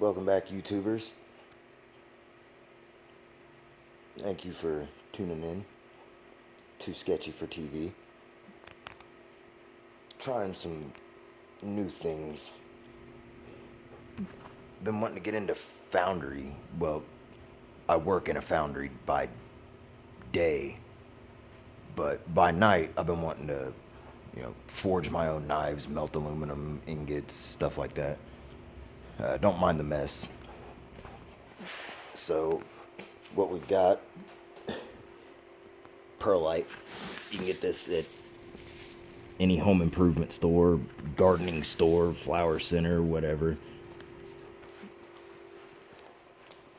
Welcome back, YouTubers. Thank you for tuning in. Too sketchy for TV. Trying some new things. Been wanting to get into Foundry. Well, I work in a foundry by day, but by night I've been wanting to, forge my own knives, melt aluminum ingots, stuff like that. Don't mind the mess. So, what we've got, Perlite. You can get this at any home improvement store, gardening store, flower center, whatever.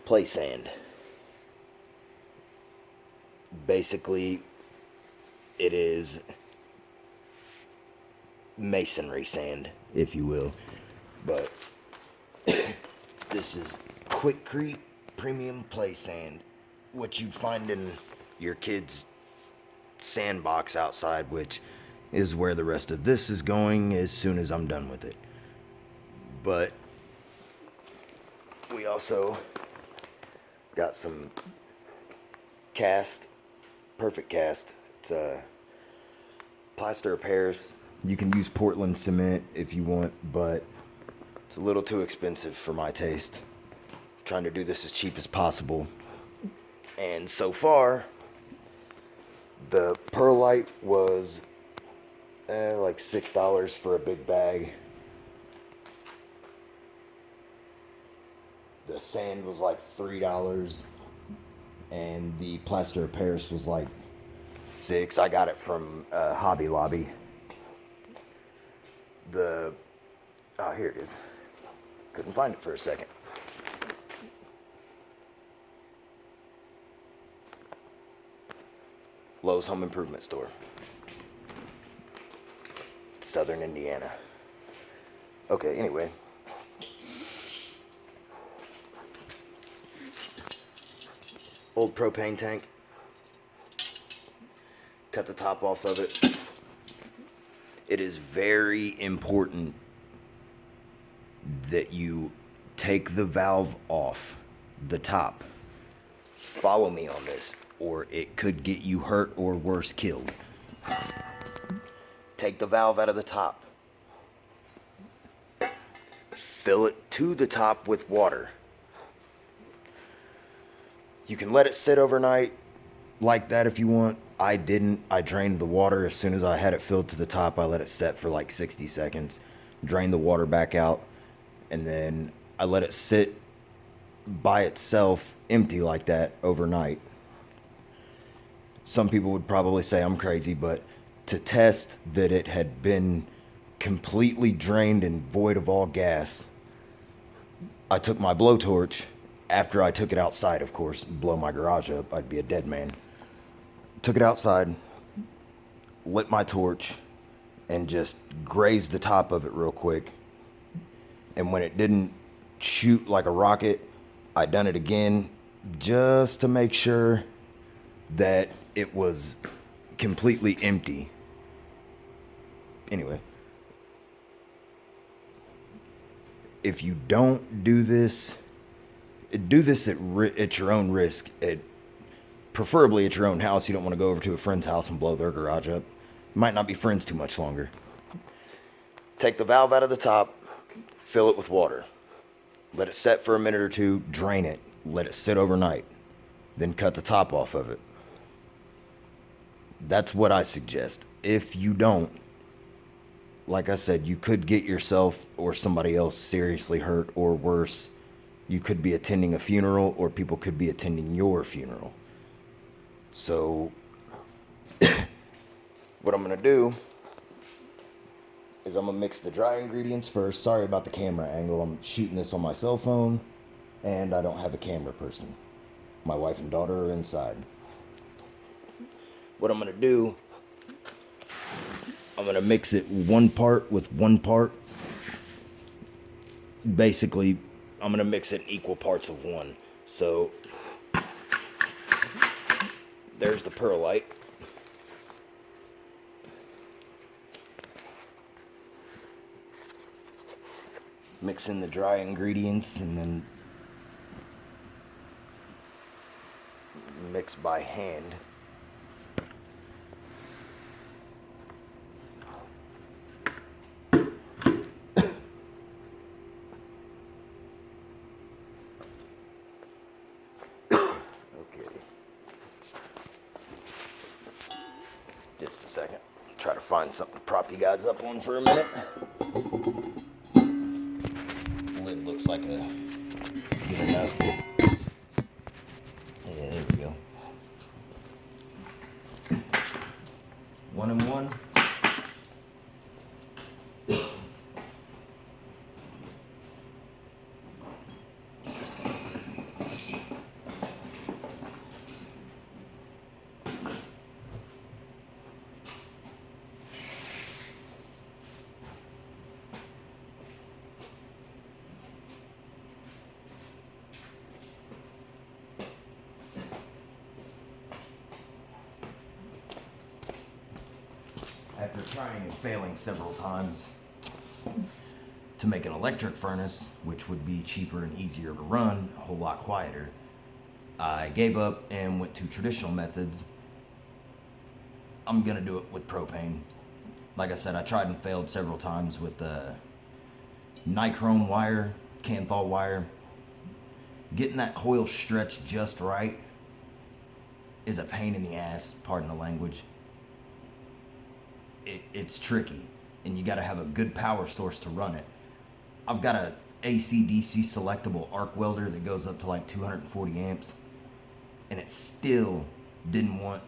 Play sand. Basically, it is masonry sand, if you will. But this is Quickcrete premium play sand, what you'd find in your kid's sandbox outside, which is where the rest of this is going as soon as I'm done with it. But we also got some cast, perfect cast. It's Plaster of Paris. You can use Portland cement if you want, but it's a little too expensive for my taste. Trying to do this as cheap as possible. And so far, the Perlite was like $6 for a big bag. The sand was like $3. And the Plaster of Paris was like $6. I got it from Hobby Lobby. Here it is. Couldn't find it for a second. Lowe's Home Improvement Store. Southern Indiana. Okay, anyway. Old propane tank. Cut the top off of it. It is very important that you take the valve off the top. Follow me on this, or it could get you hurt or worse, killed. Take the valve out of the top. Fill it to the top with water. You can let it sit overnight like that if you want. I didn't. I drained the water as soon as I had it filled to the top. I let it set for like 60 seconds. Drained the water back out. And then I let it sit by itself empty like that overnight. Some people would probably say I'm crazy, but to test that it had been completely drained and void of all gas, I took my blowtorch, after I took it outside, of course, blow my garage up, I'd be a dead man. Took it outside, lit my torch, and just grazed the top of it real quick. And when it didn't shoot like a rocket, I done it again just to make sure that it was completely empty. Anyway, if you don't do this at your own risk. Preferably at your own house. You don't want to go over to a friend's house and blow their garage up. You might not be friends too much longer. Take the valve out of the top, fill it with water. Let it set for a minute or two, drain it, let it sit overnight, then cut the top off of it. That's what I suggest. If you don't, like I said, you could get yourself or somebody else seriously hurt, or worse, you could be attending a funeral, or people could be attending your funeral. So, what I'm going to do is I'm going to mix the dry ingredients first. Sorry about the camera angle. I'm shooting this on my cell phone, and I don't have a camera person. My wife and daughter are inside. What I'm going to do, I'm going to mix it one part with one part. Basically, I'm going to mix it in equal parts of one. So, there's the Perlite. Mix in the dry ingredients and then mix by hand. Just a second. Try to find something to prop you guys up on for a minute. Lid looks like a good enough. Yeah, there we go. 1 and 1. After trying and failing several times to make an electric furnace, which would be cheaper and easier to run, a whole lot quieter, I gave up and went to traditional methods. I'm gonna do it with propane. Like I said, I tried and failed several times with the nichrome wire, Canthal wire. Getting that coil stretched just right is a pain in the ass, pardon the language. It's tricky, and you got to have a good power source to run it. I've got a AC/DC selectable arc welder that goes up to like 240 amps, and it still didn't want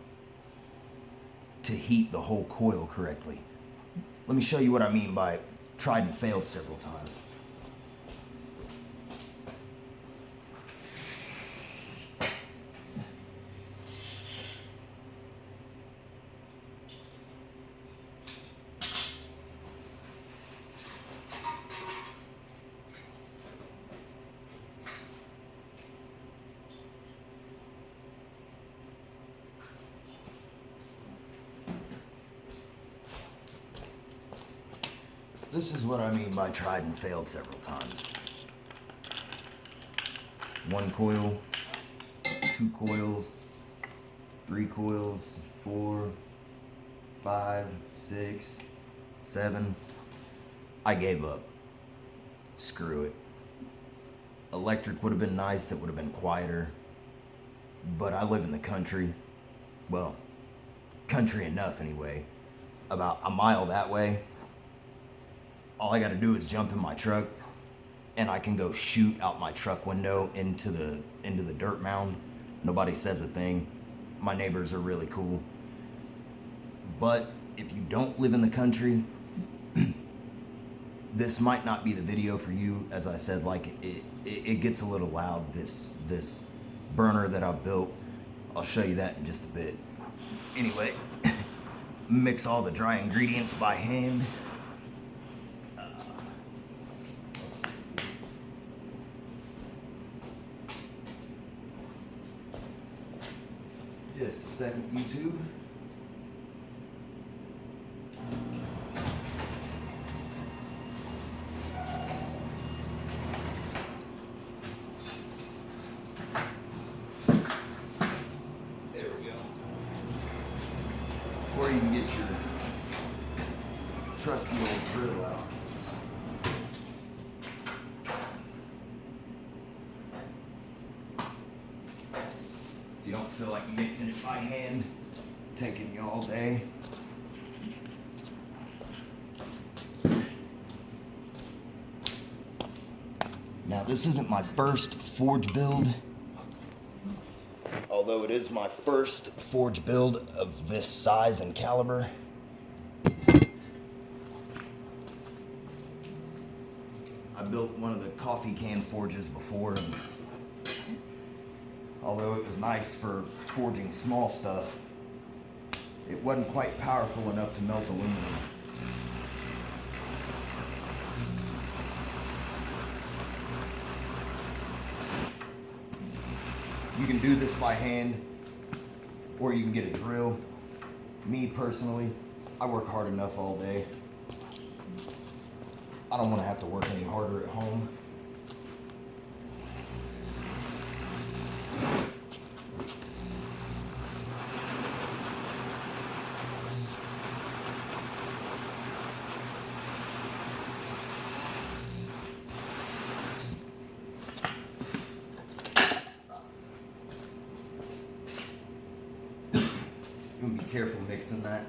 to heat the whole coil correctly. Let me show you what I mean by tried and failed several times. This is what I mean by tried and failed several times. 1 coil, 2 coils, 3 coils, 4, 5, 6, 7. I gave up. Screw it. Electric would have been nice, it would have been quieter. But I live in the country. Well, country enough anyway. About a mile that way. All I gotta do is jump in my truck and I can go shoot out my truck window into the dirt mound. Nobody says a thing. My neighbors are really cool. But if you don't live in the country, this might not be the video for you. As I said, like it gets a little loud, this burner that I've built. I'll show you that in just a bit. Anyway, mix all the dry ingredients by hand. Just a second, YouTube. There we go. Or you can get your trusty old drill out. You don't feel like mixing it by hand, taking you all day. Now this isn't my first forge build, although it is my first forge build of this size and caliber. I built one of the coffee can forges before, and although it was nice for forging small stuff, it wasn't quite powerful enough to melt aluminum. You can do this by hand, or you can get a drill. Me personally, I work hard enough all day. I don't want to have to work any harder at home. Be careful mixing that,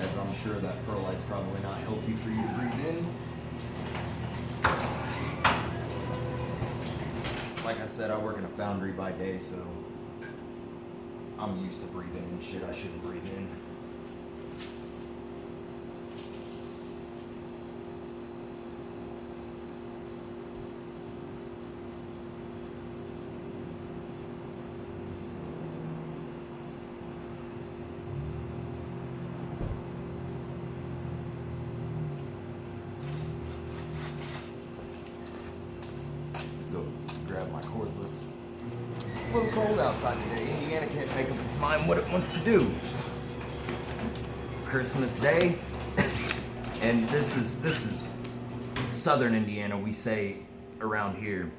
as I'm sure that perlite's probably not healthy for you to breathe in. Like I said, I work in a foundry by day, so I'm used to breathing in shit I shouldn't breathe in. Go grab my cordless. It's a little cold outside today. Indiana can't make up its mind what it wants to do. Christmas Day, and this is southern Indiana. We say around here.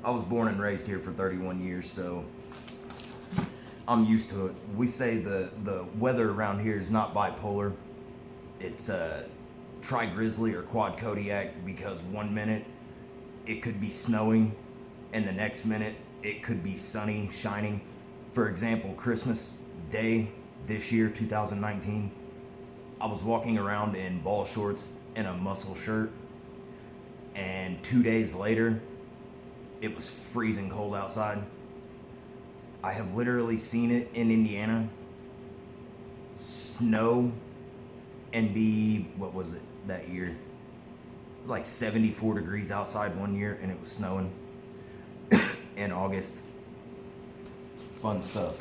I was born and raised here for 31 years, so I'm used to it. We say the weather around here is not bipolar. It's tri-grizzly or quad Kodiak, because 1 minute it could be snowing and the next minute it could be sunny, shining. For example, Christmas Day this year, 2019, I was walking around in ball shorts and a muscle shirt, and 2 days later, it was freezing cold outside. I have literally seen it in Indiana snow and be, what was it that year? It was like 74 degrees outside one year, and it was snowing in August. Fun stuff.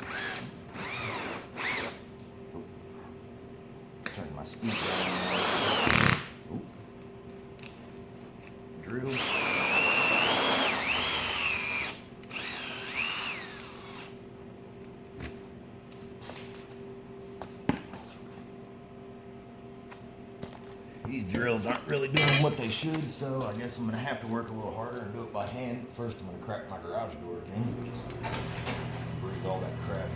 Turn my speed down. Ooh. Drill. These drills aren't really doing what they should, so I guess I'm gonna have to work a little harder and do it by hand. First, I'm gonna crack my garage door again. Breathe all that crap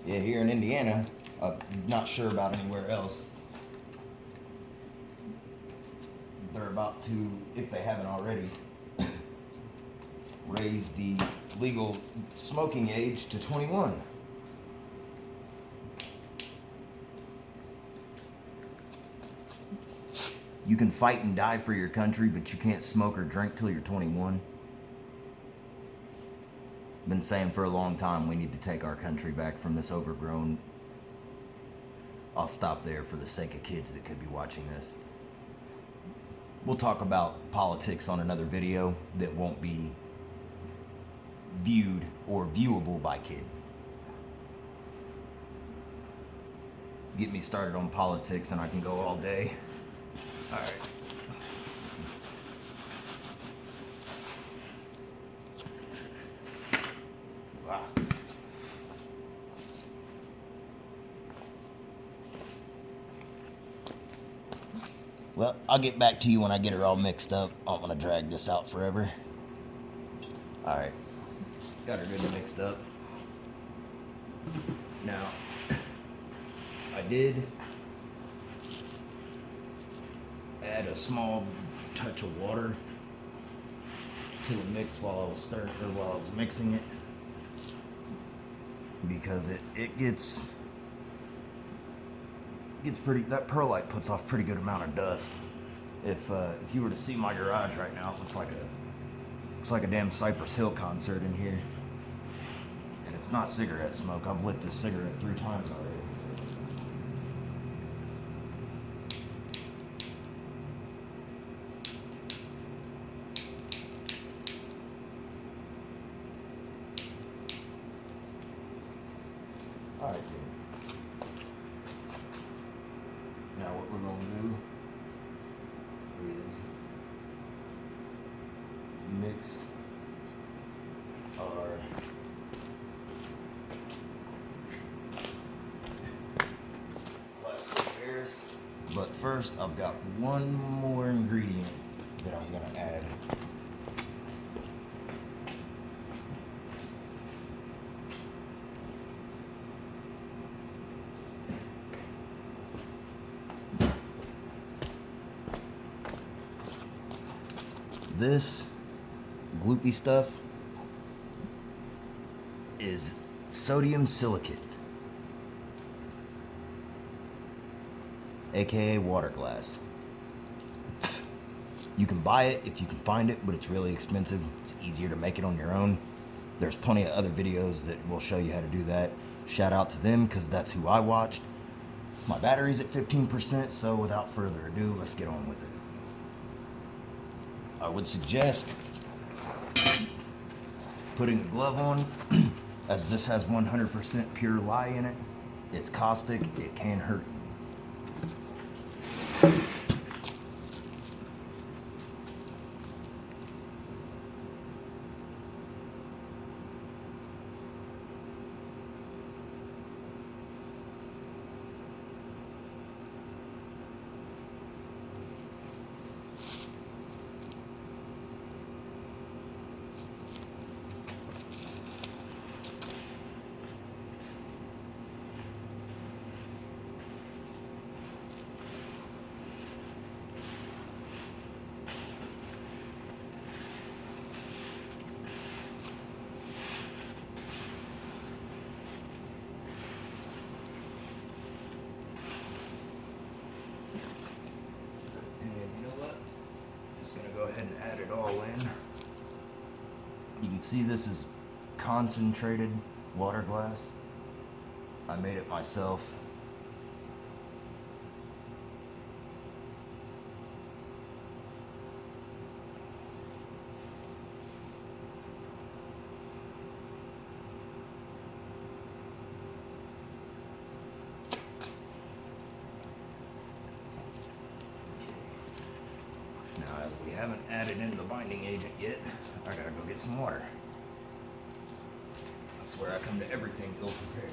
in. Yeah, here in Indiana, not sure about anywhere else, they're about to, if they haven't already, raise the legal smoking age to 21. You can fight and die for your country, but you can't smoke or drink till you're 21. Been saying for a long time we need to take our country back from this overgrown. I'll stop there for the sake of kids that could be watching this. We'll talk about politics on another video that won't be viewed or viewable by kids. Get me started on politics and I can go all day. All right. Wow. Well, I'll get back to you when I get her all mixed up. I don't want to drag this out forever. All right. Got her good mixed up. Now, I did add a small touch of water to the mix while I was stirring, or while I was mixing it, because it gets pretty. That perlite puts off pretty good amount of dust. If you were to see my garage right now, it looks like a damn Cypress Hill concert in here, and it's not cigarette smoke. I've lit this cigarette 3 times already. Alright, dude. Now what we're going to do is mix our But first, I've got one more ingredient that I'm gonna add. This gloopy stuff is sodium silicate, aka water glass. You can buy it if you can find it, but it's really expensive. It's easier to make it on your own. There's plenty of other videos that will show you how to do that. Shout out to them, because that's who I watched. My battery's at 15%, so without further ado, let's get on with it. I would suggest putting a glove on, as this has 100% pure lye in it. It's caustic, it can hurt you. Go ahead and add it all in. You can see this is concentrated water glass. I made it myself. Now, we haven't added in the binding agent yet. I gotta go get some water. I swear I come to everything ill prepared.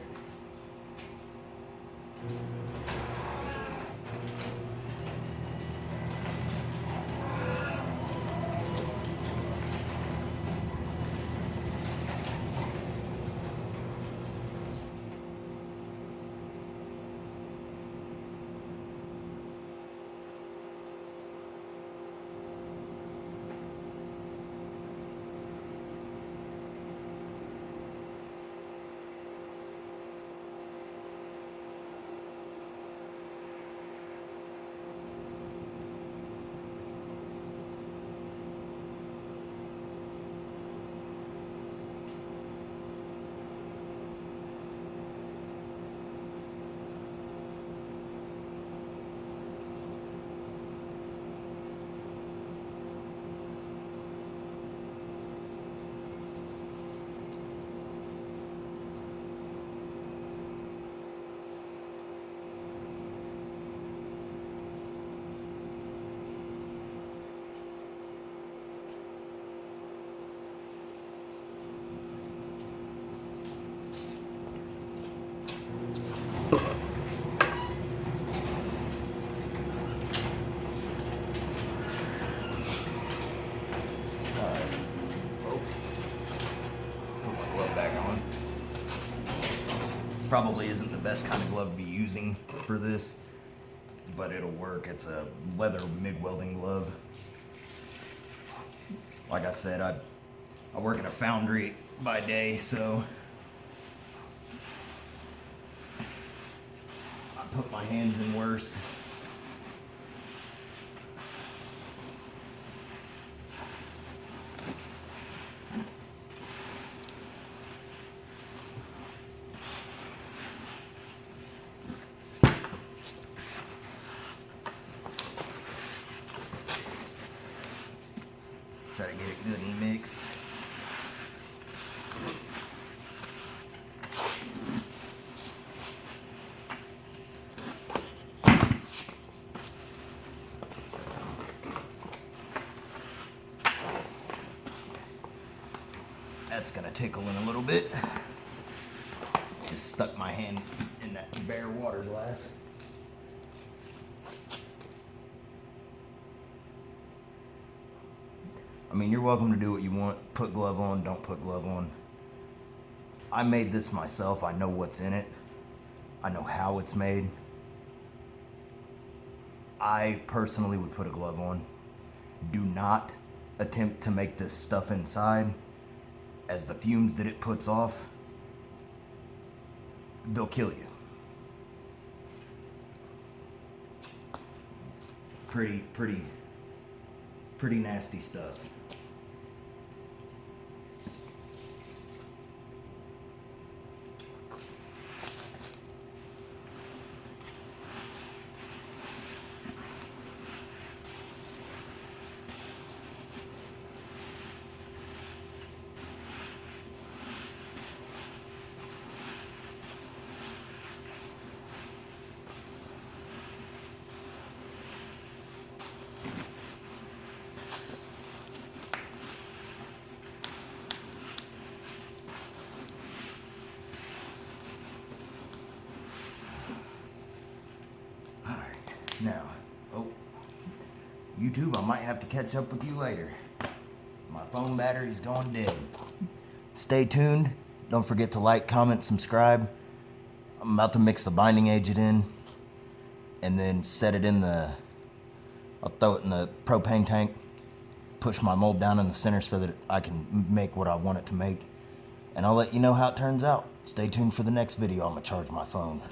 Probably isn't the best kind of glove to be using for this, but it'll work. It's a leather MIG welding glove. Like I said, I work in a foundry by day, so I put my hands in worse. Try to get it good and mixed. That's gonna tickle in a little bit. Just stuck my hand in that bare water glass. I mean, you're welcome to do what you want. Put glove on, don't put glove on. I made this myself. I know what's in it. I know how it's made. I personally would put a glove on. Do not attempt to make this stuff inside, as the fumes that it puts off, they'll kill you. Pretty nasty stuff. Now, YouTube, I might have to catch up with you later. My phone battery's going dead. Stay tuned. Don't forget to like, comment, subscribe. I'm about to mix the binding agent in and then set it in I'll throw it in the propane tank, push my mold down in the center so that I can make what I want it to make. And I'll let you know how it turns out. Stay tuned for the next video. I'm gonna charge my phone.